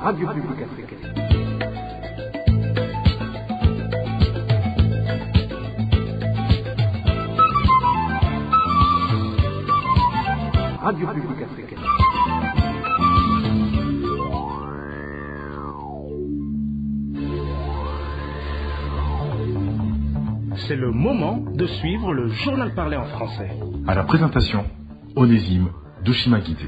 Radio Publique Africaine. Radio Publique Africaine. C'est le moment de suivre le journal parlé en français. À la présentation, Onésime Douchimagité.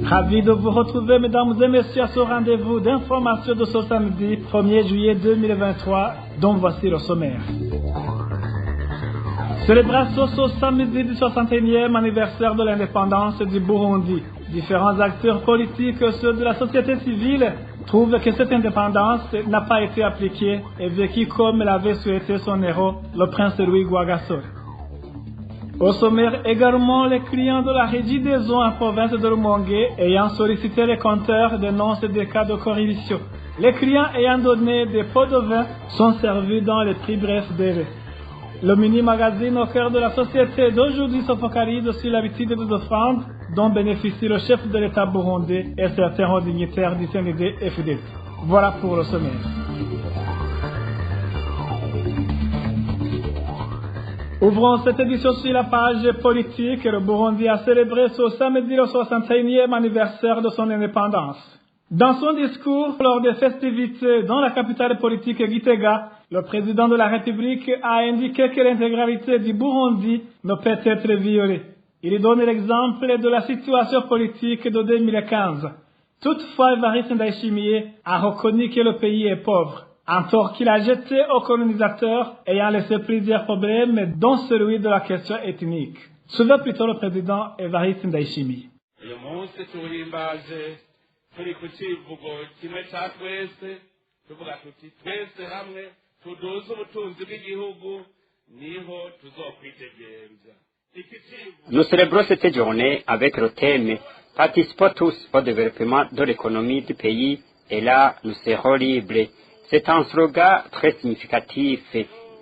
Ravi de vous retrouver, mesdames et messieurs, à ce rendez-vous d'information de ce samedi 1er juillet 2023, dont voici le sommaire. Célébration ce samedi du 61e anniversaire de l'indépendance du Burundi. Différents acteurs politiques, ceux de la société civile, trouvent que cette indépendance n'a pas été appliquée et vécue comme l'avait souhaité son héros, le prince Louis Rwagasore. Au sommaire également, les clients de la régie des eaux en province de Rumonge ayant sollicité les compteurs dénoncent des cas de corruption. Les clients ayant donné des pots de vin sont servis dans les prix brefs délais. Le mini-magazine au cœur de la société d'aujourd'hui se focalise sur l'habitude de offrandes dont bénéficie le chef de l'État burundais et certains hauts dignitaires du CNDD FDD. Voilà pour le sommaire. Ouvrons cette édition sur la page politique. Le Burundi a célébré ce samedi le 61e anniversaire de son indépendance. Dans son discours lors des festivités dans la capitale politique Gitega, le président de la République a indiqué que l'intégralité du Burundi ne peut être violée. Il donne l'exemple de la situation politique de 2015. Toutefois, Evariste Ndayishimiye a reconnu que le pays est pauvre, un tort qu'il a jeté aux colonisateurs ayant laissé plusieurs problèmes, dont celui de la question ethnique. Suivez plutôt le président Evariste Ndayishimiye. turi ku kivugo kimwe cya twese tuvuga tuti twese hamwe tuduze ubutunzi bw'igihugu niho tuzokwitegereza. Nous célébrons cette journée avec le thème « Participons tous au développement de l'économie du pays et là nous serons libres ». C'est un slogan très significatif.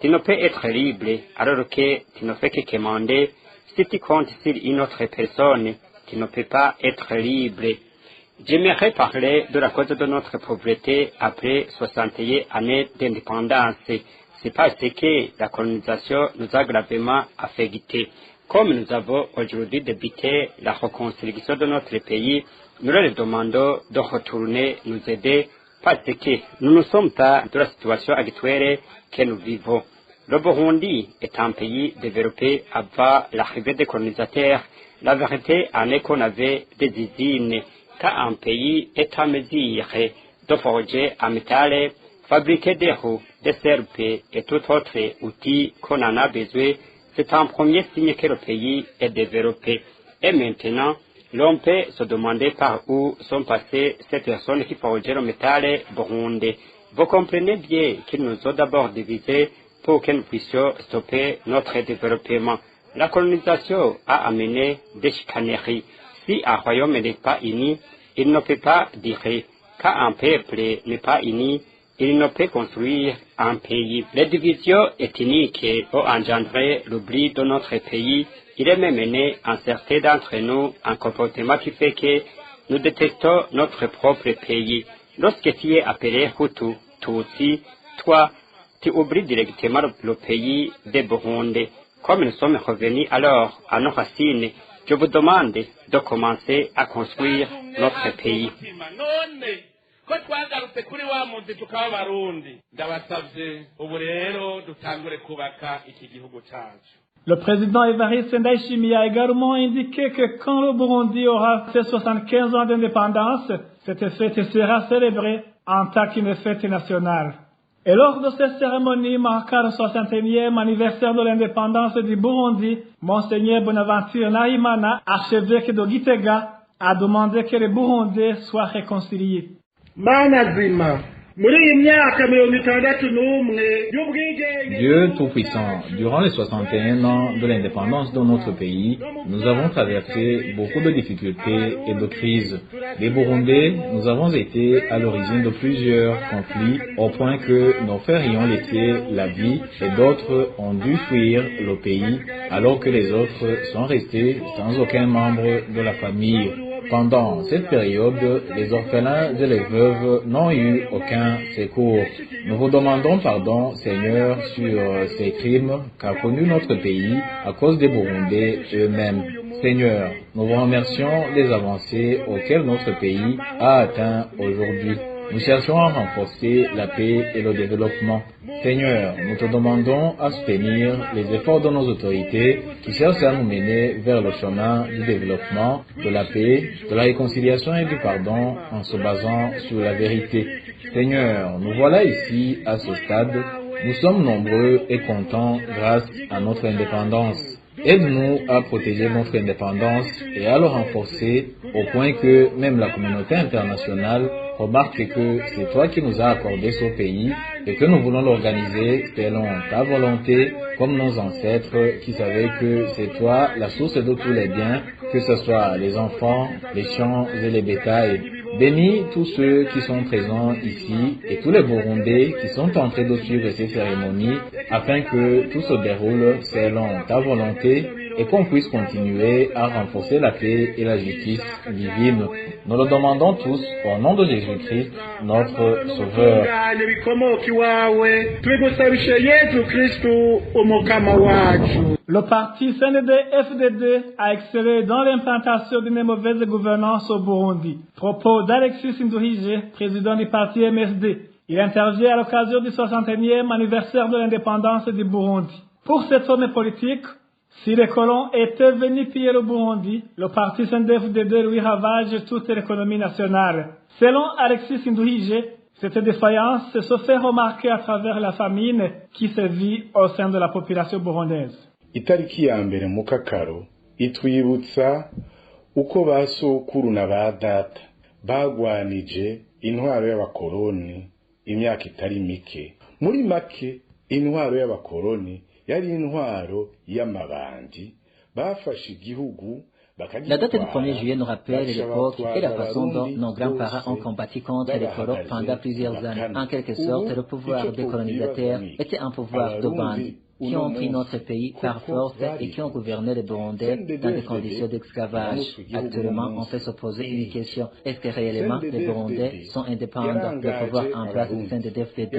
Tu ne peux être libre alors que tu ne fais que commander. Si tu comptes sur une autre personne, tu ne peux pas être libre. J'aimerais parler de la cause de notre pauvreté après 61 années d'indépendance. C'est parce que la colonisation nous a gravement affectés. Comme nous avons aujourd'hui débuté la reconstruction de notre pays, nous leur demandons de retourner nous aider parce que nous ne sommes pas dans la situation actuelle que nous vivons. Le Burundi est un pays développé avant l'arrivée des colonisateurs. La vérité en est qu'on avait des usines. Quand un pays est en mesure de forger un métal, fabriquer des roues, des serpes et tout autre outil qu'on en a besoin, c'est un premier signe que le pays est développé. Et maintenant, l'on peut se demander par où sont passées ces personnes qui forgeaient le métal burundais. Vous comprenez bien qu'ils nous ont d'abord divisés pour que nous puissions stopper notre développement. La colonisation a amené des chicaneries. Si un royaume n'est pas uni, il ne peut pas dire qu'un peuple n'est pas uni, il ne peut construire un pays. Les divisions ethniques ont engendré l'oubli de notre pays. Il est même né en certains d'entre nous un comportement qui fait que nous détestons notre propre pays. Lorsque tu es appelé Hutu, Tutsi, toi, tu oublies directement le pays de Burundi. Comme nous sommes revenus alors à nos racines, je vous demande de commencer à construire notre pays. ko twagarutse kuri wa muzi tukaba barundi ndabasavye ubu rero dutangure kubaka iki gihugu cyacu. Le président Evariste Ndayishimiye a également indiqué que quand le Burundi aura fait 75 ans d'indépendance, cette fête sera célébrée en tant qu'une fête nationale. Et lors de cette cérémonie marquant le 61e anniversaire de l'indépendance du Burundi, Monseigneur Bonaventure Nahimana, archevêque de Gitega, a demandé que les Burundais soient réconciliés. Dieu Tout-Puissant, durant les 61 ans de l'indépendance de notre pays, nous avons traversé beaucoup de difficultés et de crises. Les Burundais, nous avons été à l'origine de plusieurs conflits au point que nos frères y ont laissé la vie et d'autres ont dû fuir le pays alors que les autres sont restés sans aucun membre de la famille. Pendant cette période, les orphelins et les veuves n'ont eu aucun secours. Nous vous demandons pardon, Seigneur, sur ces crimes qu'a connus notre pays à cause des Burundais eux-mêmes. Seigneur, nous vous remercions des avancées auxquelles notre pays a atteint aujourd'hui. Nous cherchons à renforcer la paix et le développement. Seigneur, nous te demandons à soutenir les efforts de nos autorités qui cherchent à nous mener vers le chemin du développement, de la paix, de la réconciliation et du pardon en se basant sur la vérité. Seigneur, nous voilà ici à ce stade. Nous sommes nombreux et contents grâce à notre indépendance. Aide-nous à protéger notre indépendance et à le renforcer au point que même la communauté internationale remarque que c'est toi qui nous as accordé ce pays et que nous voulons l'organiser selon ta volonté, comme nos ancêtres qui savaient que c'est toi la source de tous les biens, que ce soit les enfants, les champs et les bétails. Bénis tous ceux qui sont présents ici et tous les Burundais qui sont en train de suivre ces cérémonies afin que tout se déroule selon ta volonté et qu'on puisse continuer à renforcer la paix et la justice divine. Nous le demandons tous au nom de Jésus-Christ, notre Sauveur. Le parti CNDD-FDD a excellé dans l'implantation d'une mauvaise gouvernance au Burundi. Propos d'Alexis Nduhije, président du parti MSD. Il intervient à l'occasion du 61e anniversaire de l'indépendance du Burundi. Pour cet homme politique, si les colons étaient venus piller le Burundi, le parti CNDD-FDD lui ravage toute l'économie nationale. Selon Alexis Nduhije, cette défaillance se fait remarquer à travers la famine qui sévit au sein de la population burundaise. Itariki ya mbere mu kakaro itwibutsa uko basokuru na badata bagwanije intwaro y'abakoloni imyaka itari mike. Muri make intwaro y'abakoloni yari intwaro y'amabandi bafashe igihugu. La date du 1er juillet nous rappelle l'époque et la façon dont nos grands-parents ont combattu contre les colons pendant plusieurs années. En quelque sorte, le pouvoir des colonisateurs était un pouvoir de bandits qui ont pris notre pays par force et qui ont gouverné les Burundais dans des conditions d'esclavage. Actuellement, on peut se poser une question. Est-ce que réellement les Burundais sont indépendants? Le pouvoir en place du CNDD-FDD,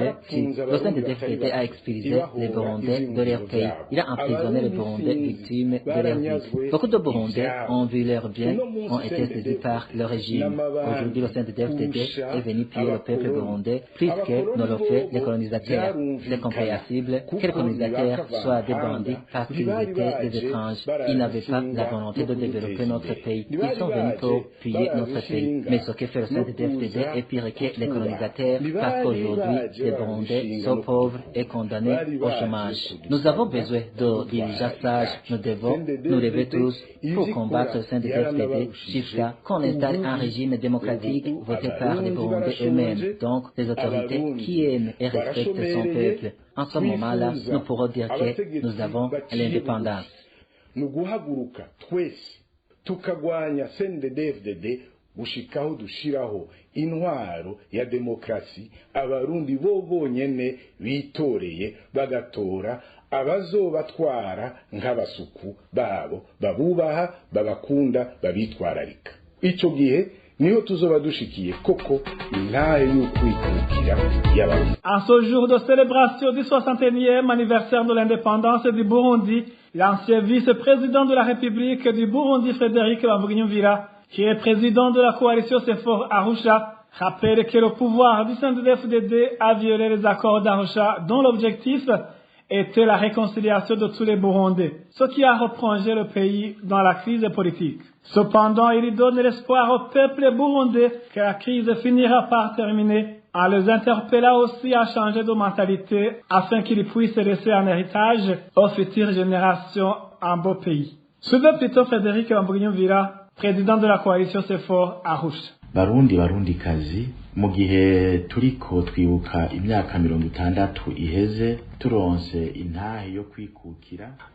le CNDD-FDD a expulsé les Burundais de leur pays. Il a emprisonné les Burundais victimes de leur vie. Beaucoup de Burundais ont vu leurs biens, ont été saisis par le régime. Aujourd'hui, le CNDD-FDD est venu piller le peuple burundais plus que ne le fait les colonisateurs. C'est compréhensible que les colonisateurs soit des bandits parce qu'ils étaient des étranges. Ils n'avaient pas la volonté de développer notre pays. Ils sont venus pour piller notre pays. Mais ce que fait le CNDD-FDD est pire que les colonisateurs parce qu'aujourd'hui, les Burundais sont pauvres et condamnés au chômage. Nous avons besoin de dirigeants sages. Nous devons nous lever tous pour combattre le CNDD-FDD jusqu'à qu'on installe un régime démocratique voté par les Burundais eux-mêmes, donc les autorités qui aiment et respectent son peuple. En ce moment-là, nous pourrons dire que nous avons l'indépendance. Nous guhaguruka twese tukagwanya CNDD-FDD gushikaho dushiraho intwaro ya demokrasi abarundi bo bonyene bitoreye bagatora abazobatwara nk'abasuku babo babubaha babakunda babitwararika. Ico gihe niho tuzoba dushikiye koko intahe y'ukwikukira y'abarundi. En ce jour de célébration du 61e anniversaire de l'indépendance du Burundi, l'ancien vice-président de la République du Burundi, Frédéric Bamvuginyumvira, qui est président de la coalition CEFOR Arusha, rappelle que le pouvoir du CNDD-FDD a violé les accords d'Arusha dont l'objectif était la réconciliation de tous les Burundais, ce qui a replongé le pays dans la crise politique. Cependant, il donne l'espoir au peuple burundais que la crise finira par terminer, en les interpellant aussi à changer de mentalité afin qu'ils puissent laisser un héritage aux futures générations un beau pays. Suivez plutôt Frédéric Bamvuginyumvira, président de la coalition CEFOR Arusha. Barundi kazi, mu gihe turiko twibuka imyaka 60 iheze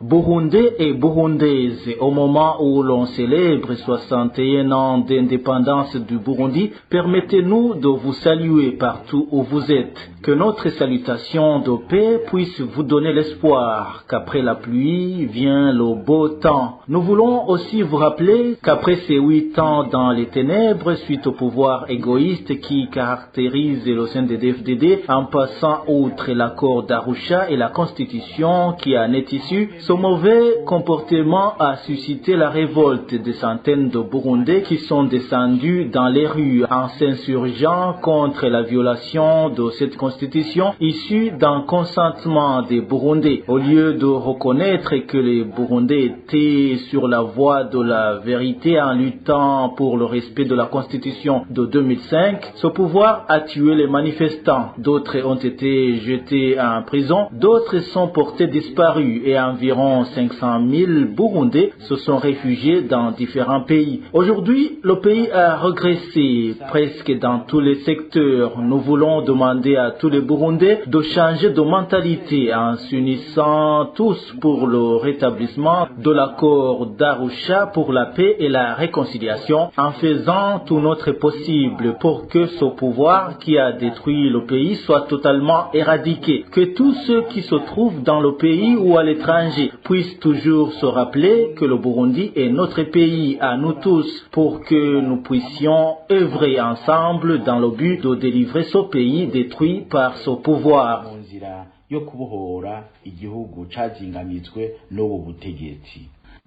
Burundais et Burundaises, au moment où l'on célèbre 61 ans d'indépendance du Burundi, permettez-nous de vous saluer partout où vous êtes. Que notre salutation de paix puisse vous donner l'espoir qu'après la pluie vient le beau temps. Nous voulons aussi vous rappeler qu'après ces 8 ans dans les ténèbres, suite au pouvoir égoïste qui caractérise le CNDD-FDD, en passant outre l'accord d'Arusha et la Constitution qui en est issue, ce mauvais comportement a suscité la révolte des centaines de Burundais qui sont descendus dans les rues en s'insurgeant contre la violation de cette Constitution issue d'un consentement des Burundais. Au lieu de reconnaître que les Burundais étaient sur la voie de la vérité en luttant pour le respect de la Constitution de 2005, ce pouvoir a tué les manifestants. D'autres ont été jetés en prison, d'autres sont portés disparus et environ 500 000 Burundais se sont réfugiés dans différents pays. Aujourd'hui, le pays a régressé presque dans tous les secteurs. Nous voulons demander à tous les Burundais de changer de mentalité en s'unissant tous pour le rétablissement de l'accord d'Arusha pour la paix et la réconciliation, en faisant tout notre possible pour que ce pouvoir qui a détruit le pays soit totalement éradiqué. Que tous ceux qui se trouvent dans le pays ou à l'étranger puissent toujours se rappeler que le Burundi est notre pays à nous tous pour que nous puissions œuvrer ensemble dans le but de délivrer ce pays détruit par ce pouvoir.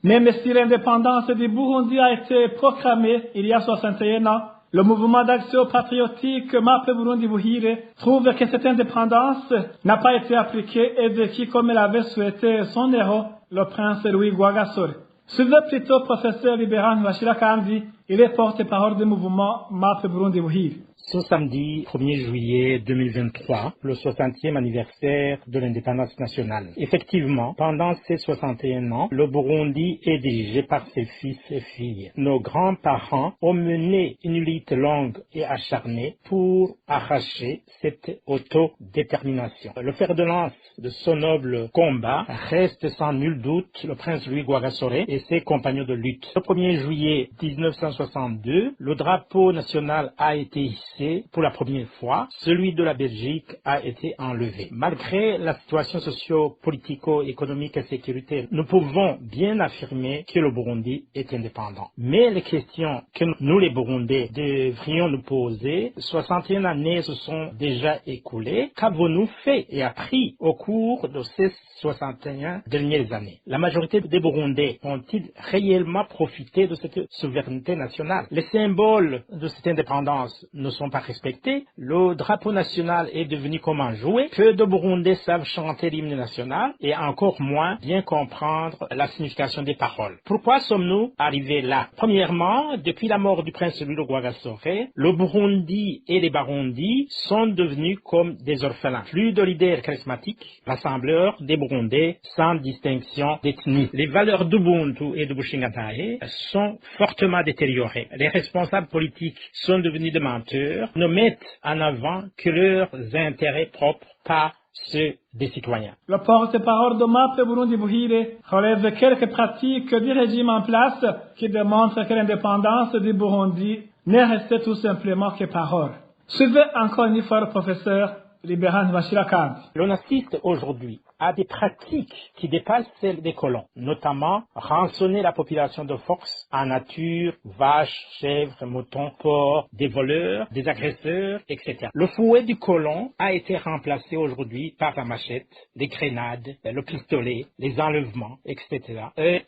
Même si l'indépendance du Burundi a été proclamée il y a 61 ans, le mouvement d'action patriotique MAP Burundi Buhire trouve que cette indépendance n'a pas été appliquée et vécue comme l'avait souhaité son héros, le prince Louis Rwagasore. Suivez plutôt professeur Libéran Bashirakanzi, il est porte-parole du mouvement MAP Burundi Buhire. Ce samedi 1er juillet 2023, le 60e anniversaire de l'indépendance nationale. Effectivement, pendant ces 61 ans, le Burundi est dirigé par ses fils et filles. Nos grands-parents ont mené une lutte longue et acharnée pour arracher cette autodétermination. Le fer de lance de ce noble combat reste sans nul doute le prince Louis Rwagasore et ses compagnons de lutte. Le 1er juillet 1962, le drapeau national a été hissé pour la première fois. Celui de la Belgique a été enlevé. Malgré la situation socio-politico-économique et sécuritaire, nous pouvons bien affirmer que le Burundi est indépendant. Mais les questions que nous, les Burundais, devrions nous poser, 61 années se sont déjà écoulées. Qu'avons-nous fait et appris au cours de ces 61 dernières années? La majorité des Burundais ont-ils réellement profité de cette souveraineté nationale? Les symboles de cette indépendance ne sont pas respectés. Le drapeau national est devenu comme un jouet. Peu de Burundais savent chanter l'hymne national et encore moins bien comprendre la signification des paroles. Pourquoi sommes-nous arrivés là? Premièrement, depuis la mort du prince Louis Rwagasore, le Burundi et les Barundi sont devenus comme des orphelins. Plus de leaders charismatiques, rassembleurs des Burundais sans distinction d'ethnie. Les valeurs d'Ubuntu et de Bushingantahe sont fortement détériorées. Les responsables politiques sont devenus des menteurs, ne mettent en avant que leurs intérêts propres, pas ceux des citoyens. Le porte-parole de MAP Burundi Buhire relève quelques pratiques du régime en place qui démontrent que l'indépendance du Burundi n'est restée tout simplement que parole. Suivez encore une fois le professeur Libéran Bashirakanzi. L'on assiste aujourd'hui à des pratiques qui dépassent celles des colons, notamment rançonner la population de force en nature, vaches, chèvres, moutons, porcs, des voleurs, des agresseurs, etc. Le fouet du colon a été remplacé aujourd'hui par la machette, les grenades, le pistolet, les enlèvements, etc.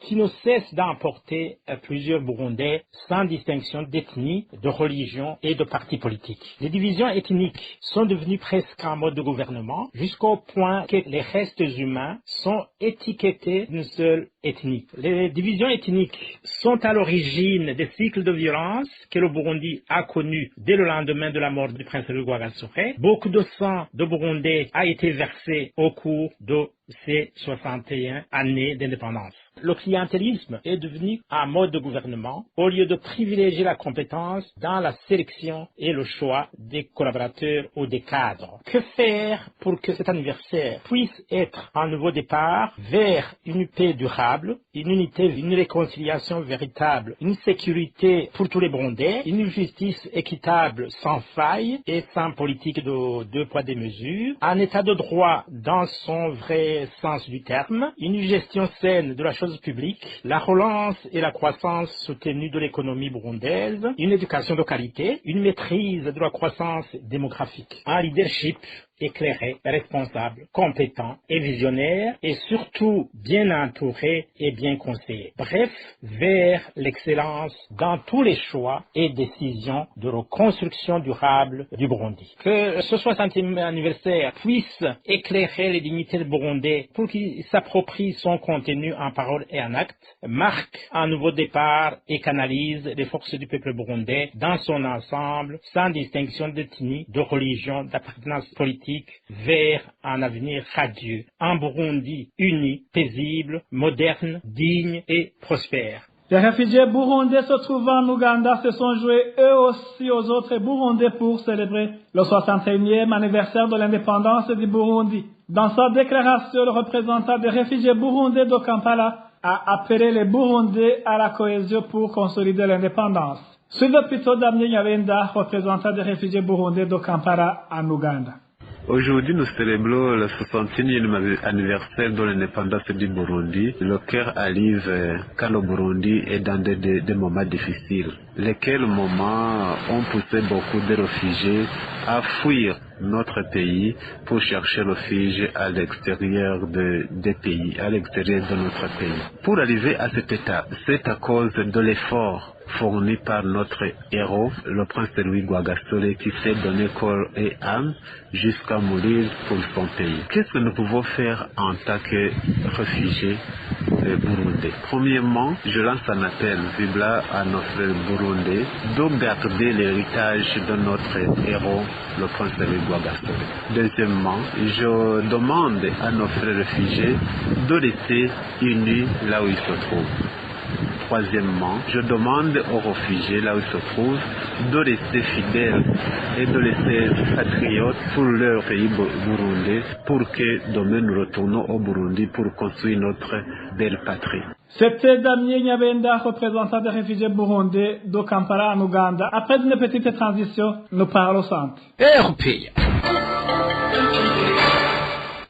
Qui ne cessent d'emporter plusieurs Burundais sans distinction d'ethnie, de religion et de parti politique. Les divisions ethniques sont devenues presque un mode de gouvernement jusqu'au point que les restes humains sont étiquetés d'une seule ethnie. Les divisions ethniques sont à l'origine des cycles de violence que le Burundi a connus dès le lendemain de la mort du prince Louis Rwagasore. Beaucoup de sang de Burundais a été versé au cours de ces 61 années d'indépendance. Le clientélisme est devenu un mode de gouvernement au lieu de privilégier la compétence dans la sélection et le choix des collaborateurs ou des cadres. Que faire pour que cet anniversaire puisse être un nouveau départ vers une paix durable, une unité, une réconciliation véritable, une sécurité pour tous les Burundais, une justice équitable sans faille et sans politique de deux poids deux mesures, un état de droit dans son vrai sens du terme, une gestion saine de la chose publique, la relance et la croissance soutenue de l'économie burundaise, une éducation de qualité, une maîtrise de la croissance démographique, un leadership éclairé, responsable, compétent et visionnaire et surtout bien entouré et bien conseillé. Bref, vers l'excellence dans tous les choix et décisions de reconstruction durable du Burundi. Que ce 60e anniversaire puisse éclairer les dignitaires burundais pour qu'ils s'approprient son contenu en parole et en acte, marque un nouveau départ et canalise les forces du peuple burundais dans son ensemble, sans distinction d'ethnie, de religion, d'appartenance politique, vers un avenir radieux, un Burundi uni, paisible, moderne, digne et prospère. Les réfugiés burundais se trouvant en Ouganda se sont joints eux aussi aux autres Burundais pour célébrer le 61e anniversaire de l'indépendance du Burundi. Dans sa déclaration, le représentant des réfugiés burundais de Kampala a appelé les Burundais à la cohésion pour consolider l'indépendance. Suivez plutôt Damien Nyabenda, représentant des réfugiés burundais de Kampala en Ouganda. Aujourd'hui, nous célébrons le 61e anniversaire de l'indépendance du Burundi. Le cœur arrive quand le Burundi est dans des moments difficiles. Lesquels moments ont poussé beaucoup de réfugiés à fuir notre pays pour chercher refuge à l'extérieur des pays, à l'extérieur de notre pays. Pour arriver à cet état, c'est à cause de l'effort fourni par notre héros, le prince Louis Rwagasore, qui s'est donné corps et âme jusqu'à mourir pour son pays. Qu'est-ce que nous pouvons faire en tant que réfugiés burundais? Premièrement, je lance un appel vibra à nos frères burundais de garder l'héritage de notre héros, le prince Louis Rwagasore. Deuxièmement, je demande à nos frères réfugiés de rester unis là où ils se trouvent. Troisièmement, je demande aux réfugiés là où ils se trouvent de rester fidèles et de rester patriotes pour leur pays burundais pour que demain nous retournons au Burundi pour construire notre belle patrie. C'était Damien Nyabenda, représentant des réfugiés burundais de Kampala en Ouganda. Après une petite transition, nous parlons au centre.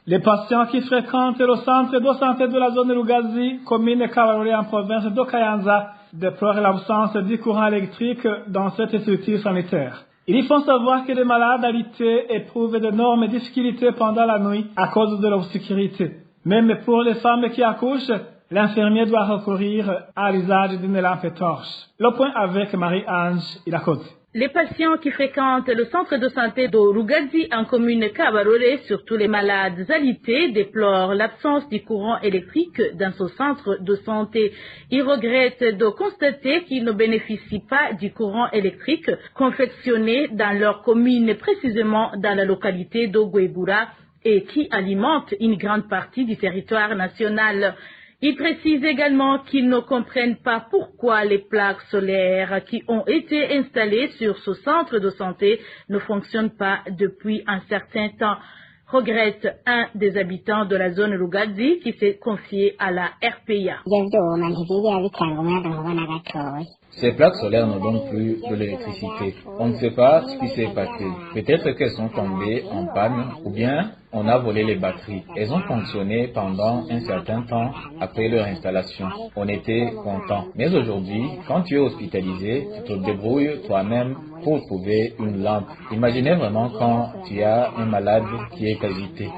Les patients qui fréquentent le centre de santé de la zone Lugazi, commune Kabarore en province de Kayanza, déplorent l'absence du courant électrique dans cette structure sanitaire. Ils font savoir que les malades alités éprouvent d'énormes difficultés pendant la nuit à cause de l'obscurité. Même pour les femmes qui accouchent, l'infirmier doit recourir à l'usage d'une lampe torche. Le point avec Marie-Ange Ilakote. Les patients qui fréquentent le centre de santé de Rugazi en commune Kabarore, surtout les malades alités, déplorent l'absence du courant électrique dans ce centre de santé. Ils regrettent de constater qu'ils ne bénéficient pas du courant électrique confectionné dans leur commune, précisément dans la localité d'Ogwebura, et qui alimente une grande partie du territoire national. Ils précisent également qu'ils ne comprennent pas pourquoi les plaques solaires qui ont été installées sur ce centre de santé ne fonctionnent pas depuis un certain temps. Regrette un des habitants de la zone Rugazi qui s'est confié à la RPA. Ces plaques solaires ne donnent plus de l'électricité. On ne sait pas ce qui s'est passé. Peut-être qu'elles sont tombées en panne ou bien on a volé les batteries. Elles ont fonctionné pendant un certain temps après leur installation. On était contents. Mais aujourd'hui, quand tu es hospitalisé, tu te débrouilles toi-même pour trouver une lampe. Imaginez vraiment quand tu as un malade qui est agité.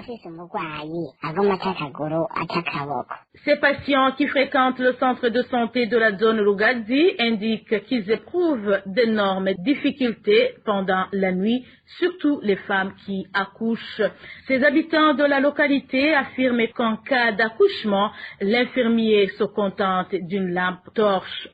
Ces patients qui fréquentent le centre de santé de la zone Rugazi indiquent qu'ils éprouvent d'énormes difficultés pendant la nuit, surtout les femmes qui accouchent. Ces habitants de la localité affirment qu'en cas d'accouchement, l'infirmier se contente d'une lampe torche.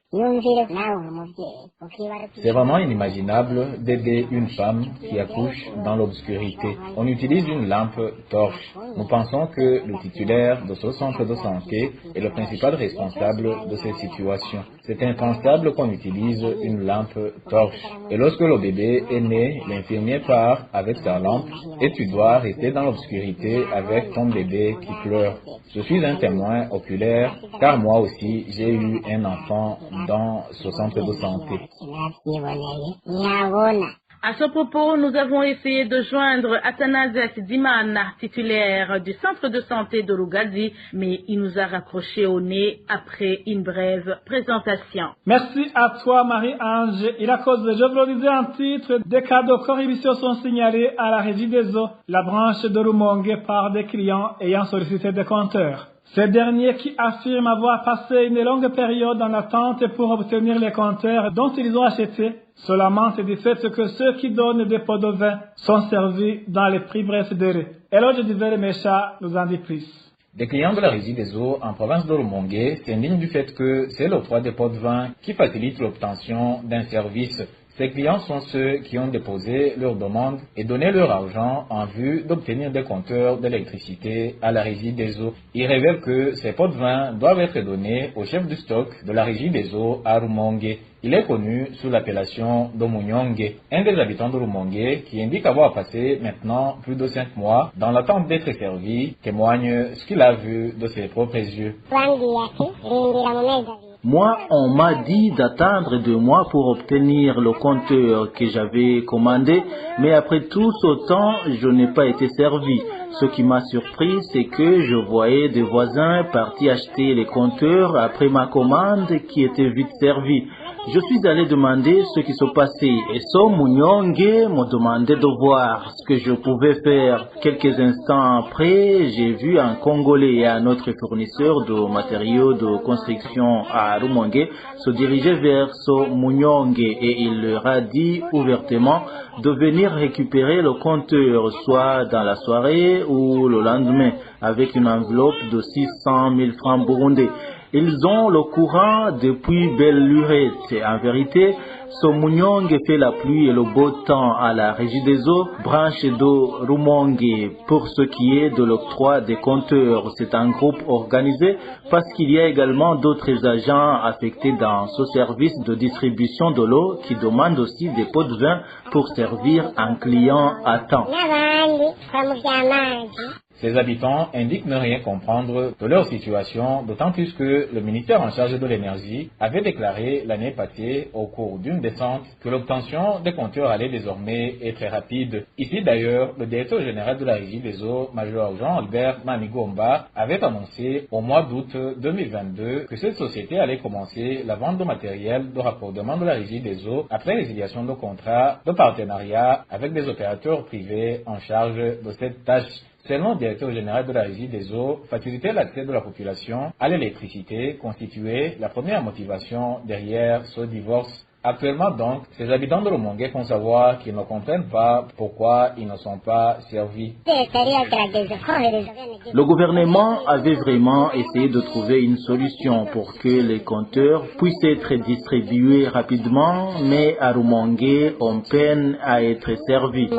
C'est vraiment inimaginable d'aider une femme qui accouche dans l'obscurité. On utilise une lampe torche. Nous pensons que le titulaire de ce centre de santé est le principal responsable de cette situation. C'est impensable qu'on utilise une lampe torche. Et lorsque le bébé est né, l'infirmier part avec sa lampe et tu dois rester dans l'obscurité avec ton bébé qui pleure. Je suis un témoin oculaire car moi aussi j'ai eu un enfant dans ce centre de santé. À ce propos, nous avons essayé de joindre Athanasius Dimana, titulaire du centre de santé de Rugazi, mais il nous a raccroché au nez après une brève présentation. Merci à toi, Marie-Ange. Il a causé, je vous le disais en titre, des cas de corruption sont signalés à la Régie des eaux, la branche de Rumongue, par des clients ayant sollicité des compteurs. Ces derniers qui affirment avoir passé une longue période en attente pour obtenir les compteurs dont ils ont acheté se lamentent du fait que ceux qui donnent des pots de vin sont servis dans les prix préférés. Eloge Divere Mecha nous en dit plus. Des clients de la Régie des eaux en province de Rumongue s'indignent du fait que c'est l'octroi des pots de vin qui facilite l'obtention d'un service. Ces clients sont ceux qui ont déposé leur demande et donné leur argent en vue d'obtenir des compteurs d'électricité à la Régie des eaux. Ils révèlent que ces pots de vin doivent être donnés au chef du stock de la Régie des eaux à Rumongue. Il est connu sous l'appellation de Munyonge, un des habitants de Rumongue qui indique avoir passé maintenant plus de 5 mois dans l'attente d'être servi, témoigne ce qu'il a vu de ses propres yeux. Moi, on m'a dit d'attendre 2 mois pour obtenir le compteur que j'avais commandé, mais après tout ce temps, je n'ai pas été servi. Ce qui m'a surpris, c'est que je voyais des voisins partis acheter les compteurs après ma commande qui était vite servie. Je suis allé demander ce qui se passait et So Munyonge m'a demandé de voir ce que je pouvais faire. Quelques instants après, j'ai vu un Congolais et un autre fournisseur de matériaux de construction à Rumongue se diriger vers So Munyonge et il leur a dit ouvertement de venir récupérer le compteur soit dans la soirée ou le lendemain avec une enveloppe de 600 000 francs burundais. Ils ont le courant depuis belle lurette. En vérité, ce Munyonge fait la pluie et le beau temps à la Régie des eaux, branche de Rumongue. Pour ce qui est de l'octroi des compteurs, c'est un groupe organisé parce qu'il y a également d'autres agents affectés dans ce service de distribution de l'eau qui demandent aussi des pots de vin pour servir un client à temps. Ces habitants indiquent ne rien comprendre de leur situation, d'autant plus que le ministère en charge de l'énergie avait déclaré l'année passée, au cours d'une descente, que l'obtention des compteurs allait désormais être rapide. Ici d'ailleurs, le directeur général de la Régie des eaux, Major Jean-Albert Manigomba, avait annoncé au mois d'août 2022 que cette société allait commencer la vente de matériel de raccordement de la Régie des eaux après résiliation de contrats de partenariat avec des opérateurs privés en charge de cette tâche. Selon le directeur général de la Régie des eaux, faciliter l'accès de la population à l'électricité constituait la première motivation derrière ce divorce. Actuellement donc, ces habitants de Rumongue font savoir qu'ils ne comprennent pas pourquoi ils ne sont pas servis. Le gouvernement avait vraiment essayé de trouver une solution pour que les compteurs puissent être distribués rapidement, mais à Rumongue, on peine à être servis.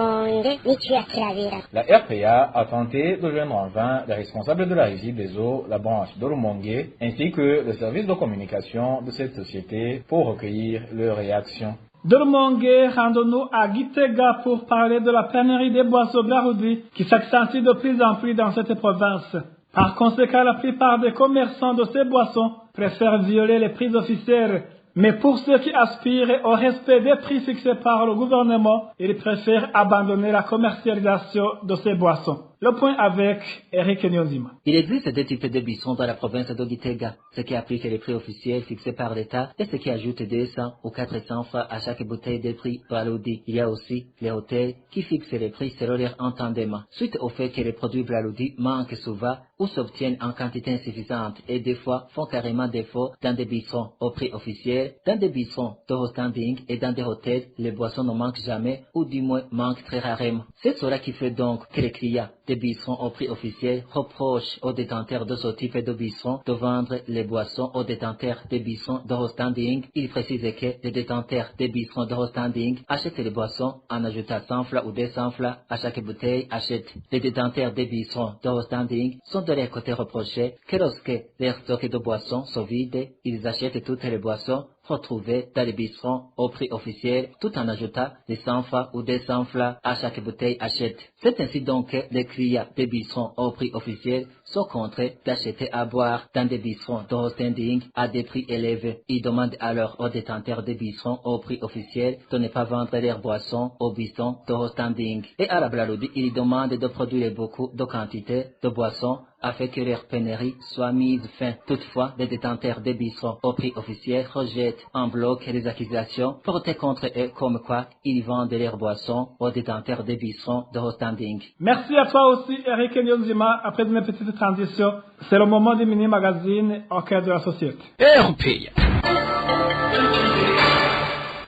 La RPA a tenté de joindre en vain les responsables de la Régie des eaux, la branche de Rumongue, ainsi que le service de communication de cette société pour recueillir leur réaction. De Rumongue, rendons-nous à Gitega pour parler de la pénurie des boissons Blaroudi qui s'accentue de plus en plus dans cette province. Par conséquent, la plupart des commerçants de ces boissons préfèrent violer les prix officiels. Mais pour ceux qui aspirent au respect des prix fixés par le gouvernement, ils préfèrent abandonner la commercialisation de ces boissons. Le point avec Eric Nyonzima. Il existe deux types de buissons dans la province de Gitega, ce qui applique les prix officiels fixés par l'État et ce qui ajoute 200 ou 400 francs à chaque bouteille de prix Blaloudi. Il y a aussi les hôtels qui fixent les prix selon leur entendement. Suite au fait que les produits Blaloudi manquent souvent ou s'obtiennent en quantité insuffisante et des fois font carrément défaut dans des buissons au prix officiel, dans des buissons de standing et dans des hôtels, les boissons ne manquent jamais ou du moins manquent très rarement. C'est cela qui fait donc que les clients des bistrons au prix officiel reproche aux détenteurs de ce type de bistrons de vendre les boissons aux détenteurs des bistrons d'Eurostanding. Il précise que les détenteurs des bistrons d'Eurostanding achètent les boissons en ajoutant 100 francs ou 200 francs à chaque bouteille achète. Les détenteurs des bistrons d'Eurostanding sont de leur côté reprochés que lorsque leurs stocks de boissons sont vides, ils achètent toutes les boissons retrouvées dans les bistrons au prix officiel tout en ajoutant les 100 francs ou 200 francs à chaque bouteille achète. C'est ainsi donc que les clients des bistrons au prix officiel sont contraints d'acheter à boire dans des bistrons d'Eurostanding à des prix élevés. Ils demandent alors aux détenteurs des bistrons au prix officiel de ne pas vendre leurs boissons aux bistrons d'Eurostanding. Et à la Blarudi, ils demandent de produire beaucoup de quantités de boissons afin que leur pénurie soit mise fin. Toutefois, les détenteurs des bistrons au prix officiel rejettent en bloc les accusations portées contre eux comme quoi ils vendent leurs boissons aux détenteurs des bistrons d'Eurostanding. Merci à toi aussi, Eric Nyonzima. Après une petite transition, c'est le moment du mini-magazine au cœur de la société. RPA.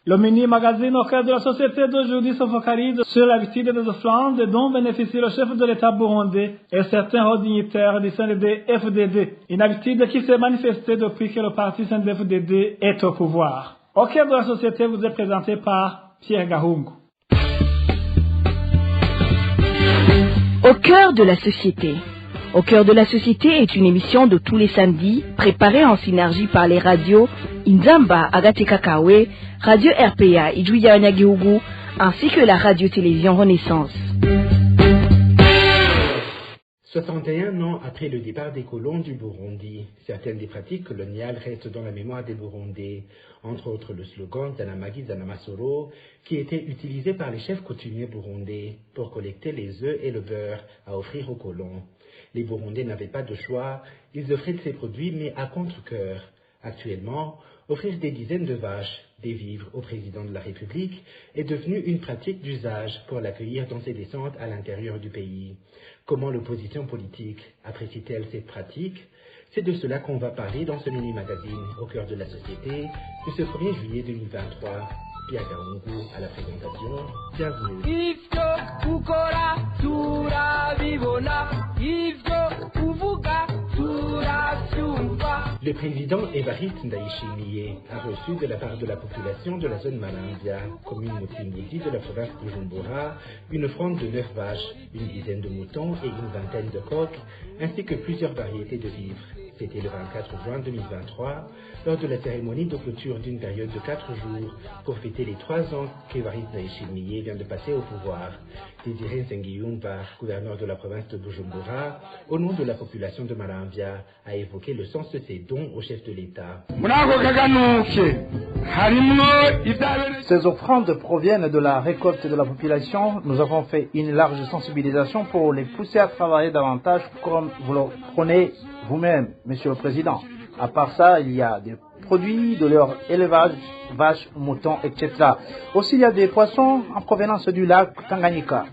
Le mini-magazine au cœur de la société d'aujourd'hui se focalise sur la visite des offrandes dont bénéficie le chef de l'État burundais et certains hauts dignitaires du CNDD-FDD. Une habitude qui s'est manifestée depuis que le parti CNDD-FDD est au pouvoir. Au cœur de la société vous est présenté par Pierre Gahungu. Au cœur de la société. Au cœur de la société est une émission de tous les samedis, préparée en synergie par les radios Inzamba, Agateka Kawe, Radio RPA, Ijuya Nyagihugu, ainsi que la radio-télévision Renaissance. 61 ans après le départ des colons du Burundi, certaines des pratiques coloniales restent dans la mémoire des Burundais, entre autres le slogan Zanamagi Zanamasoro, qui était utilisé par les chefs coutumiers burundais pour collecter les œufs et le beurre à offrir aux colons. Les Burundais n'avaient pas de choix, ils offraient ces produits mais à contre-cœur. Actuellement, offrir des dizaines de vaches, des vivres au président de la République est devenu une pratique d'usage pour l'accueillir dans ses descentes à l'intérieur du pays. Comment l'opposition politique apprécie-t-elle cette pratique? C'est de cela qu'on va parler dans ce mini-magazine au cœur de la société de ce 1er juillet 2023. Pierre Gahungu à la présentation. Bienvenue. Le président Évariste Ndayishimiye a reçu de la part de la population de la zone Malandia, commune Mutimbiti de la province de Bujumbura, une offrande de 9 vaches, une dizaine de moutons et une vingtaine de coqs, ainsi que plusieurs variétés de vivres. C'était le 24 juin 2023, lors de la cérémonie de clôture d'une période de 4 jours pour fêter les 3 ans qu'Évariste Ndayishimiye vient de passer au pouvoir. Désiré Nsengiyumba, gouverneur de la province de Bujumbura, au nom de la population de Malandia, a évoqué le sens de ses dons au chef de l'État. Ces offrandes proviennent de la récolte de la population. Nous avons fait une large sensibilisation pour les pousser à travailler davantage comme vous le prenez vous-même, Monsieur le Président. À part ça, il y a des produits de leur élevage, vaches, moutons, etc. Aussi, il y a des poissons en provenance du lac Tanganyika.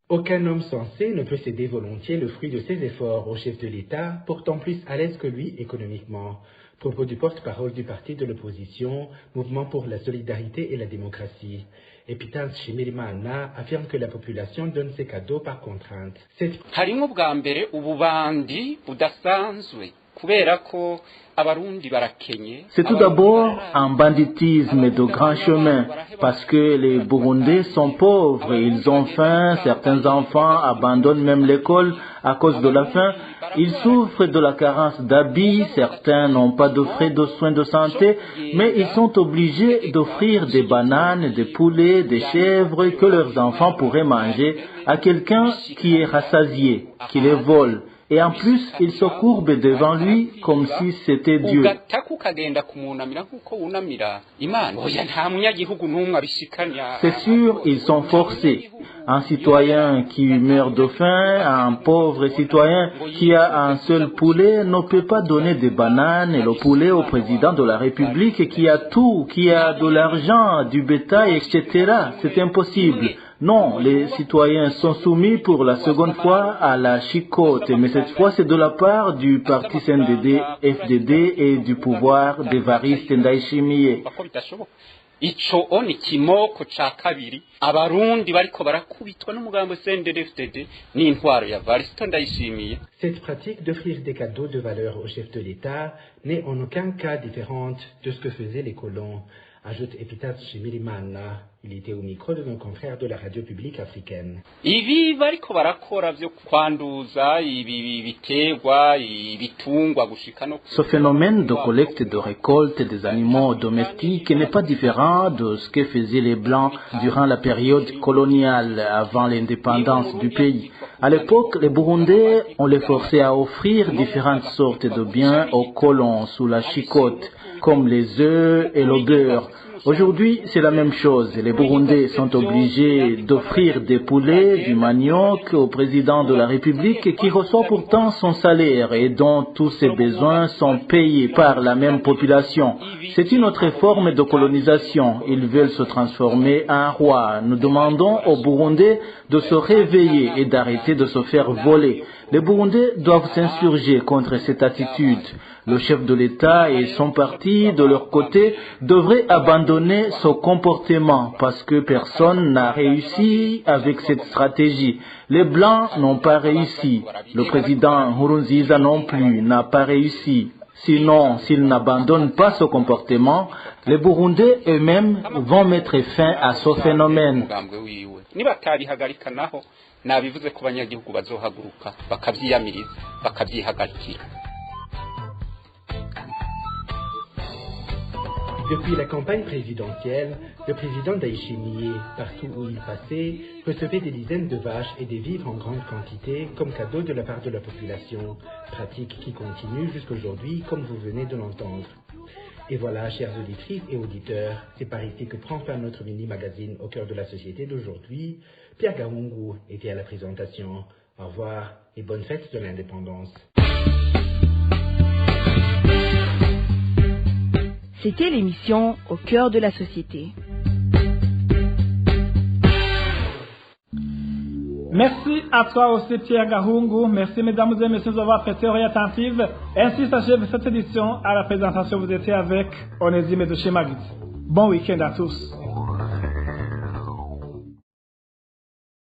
Aucun homme sensé ne peut céder volontiers le fruit de ses efforts au chef de l'État, pourtant plus à l'aise que lui économiquement. Propos du porte-parole du parti de l'opposition, Mouvement pour la solidarité et la démocratie. Epitance Shimirimana affirme que la population donne ses cadeaux par contrainte. C'est tout d'abord un banditisme de grand chemin, parce que les Burundais sont pauvres, ils ont faim, certains enfants abandonnent même l'école à cause de la faim, ils souffrent de la carence d'habits, certains n'ont pas de frais de soins de santé, mais ils sont obligés d'offrir des bananes, des poulets, des chèvres que leurs enfants pourraient manger à quelqu'un qui est rassasié, qui les vole. Et en plus, ils se courbent devant lui comme si c'était Dieu. C'est sûr, ils sont forcés. Un citoyen qui meurt de faim, un pauvre citoyen qui a un seul poulet ne peut pas donner des bananes et le poulet au président de la République qui a tout, qui a de l'argent, du bétail, etc. C'est impossible. Non, les citoyens sont soumis pour la seconde fois à la chicote, mais cette fois c'est de la part du parti CNDD, FDD et du pouvoir d'Évariste Ndayishimiye. ico ni kimoko ca kabiri abarundi bariko barakubitwa n'umugambo CNDD-FDD n'intwaro ya Varisito Ndayishimiye. Cette pratique d'offrir des cadeaux de valeur au chef de l'État n'est en aucun cas différente de ce que faisaient les colons, ajoute Epitaste Shimirimana. Il était au micro de nos confrères de la radio publique africaine. Ibi bariko barakora vyo kwanduza ibi biterwa ibitungwa gushika no. Ce phénomène de collecte et de récolte des animaux domestiques n'est pas différent de ce que faisaient les Blancs durant la période coloniale avant l'indépendance du pays. À l'époque, les Burundais, on les forçait à offrir différentes sortes de biens aux colons sous la chicote, comme les œufs et le beurre. Aujourd'hui, c'est la même chose. Les Burundais sont obligés d'offrir des poulets, du manioc au président de la République qui reçoit pourtant son salaire et dont tous ses besoins sont payés par la même population. C'est une autre forme de colonisation. Ils veulent se transformer en roi. Nous demandons aux Burundais de se réveiller et d'arrêter de se faire voler. Les Burundais doivent s'insurger contre cette attitude. Le chef de l'État et son parti, de leur côté, devraient abandonner ce comportement parce que personne n'a réussi avec cette stratégie. Les Blancs n'ont pas réussi. Le président Nkurunziza non plus n'a pas réussi. Sinon, s'ils n'abandonnent pas ce comportement, les Burundais eux-mêmes vont mettre fin à ce phénomène. Depuis la campagne présidentielle, le président Ndayishimiye, partout où il passait, recevait des dizaines de vaches et des vivres en grande quantité comme cadeau de la part de la population, pratique qui continue jusqu'aujourd'hui comme vous venez de l'entendre. Et voilà, chers auditrices et auditeurs, c'est par ici que prend fin notre mini-magazine au cœur de la société d'aujourd'hui. Pierre Gahungu était à la présentation. Au revoir et bonne fête de l'indépendance. C'était l'émission Au cœur de la société. Merci à toi aussi Pierre Gahungu. Merci mesdames et messieurs d'avoir prêté oreille attentive. Ainsi s'achève cette édition. À la présentation, vous étiez avec Onésime de chez Magid. Bon week-end à tous.